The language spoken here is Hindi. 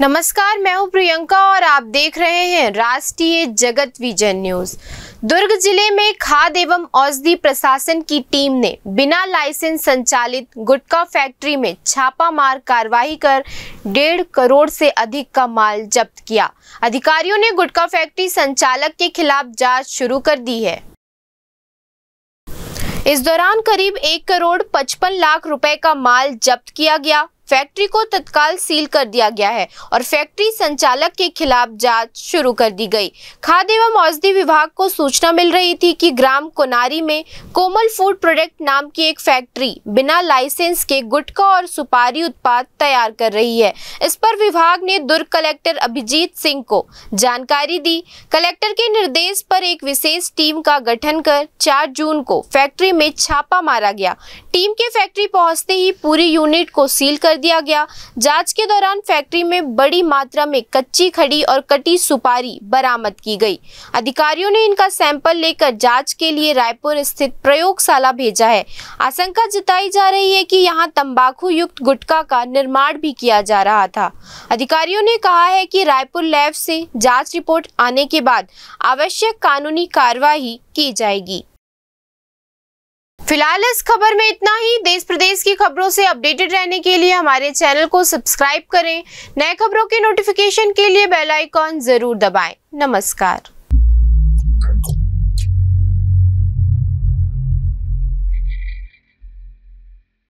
नमस्कार, मैं हूं प्रियंका और आप देख रहे हैं राष्ट्रीय जगत विजन न्यूज। दुर्ग जिले में खाद्य एवं औषधि प्रशासन की टीम ने बिना लाइसेंस संचालित गुटखा फैक्ट्री में छापामार कार्रवाई कर 1.5 करोड़ से अधिक का माल जब्त किया। अधिकारियों ने गुटखा फैक्ट्री संचालक के खिलाफ जांच शुरू कर दी है। इस दौरान करीब 1 करोड़ 55 लाख रुपए का माल जब्त किया गया। फैक्ट्री को तत्काल सील कर दिया गया है और फैक्ट्री संचालक के खिलाफ जांच शुरू कर दी गई। खाद्य एवं औषधि विभाग को सूचना मिल रही थी कि ग्राम कोनारी में कोमल फूड प्रोडक्ट नाम की एक फैक्ट्री बिना लाइसेंस के गुटखा और सुपारी उत्पाद तैयार कर रही है। इस पर विभाग ने दुर्ग कलेक्टर अभिजीत सिंह को जानकारी दी। कलेक्टर के निर्देश पर एक विशेष टीम का गठन कर 4 जून को फैक्ट्री में छापा मारा गया। टीम के फैक्ट्री पहुंचते ही पूरी यूनिट को सील कर दिया गया। जांच के दौरान फैक्ट्री में बड़ी मात्रा में कच्ची, खड़ी और कटी सुपारी बरामद की गई। अधिकारियों ने इनका सैंपल लेकर जांच के लिए रायपुर स्थित प्रयोगशाला भेजा है। आशंका जताई जा रही है कि यहां तंबाकू युक्त गुटखा का निर्माण भी किया जा रहा था। अधिकारियों ने कहा है कि रायपुर लैब से जांच रिपोर्ट आने के बाद आवश्यक कानूनी कार्रवाई की जाएगी। फिलहाल इस खबर में इतना ही। देश प्रदेश की खबरों से अपडेटेड रहने के लिए हमारे चैनल को सब्सक्राइब करें। नए खबरों के नोटिफिकेशन के लिए बेल आइकॉन जरूर दबाएं। नमस्कार।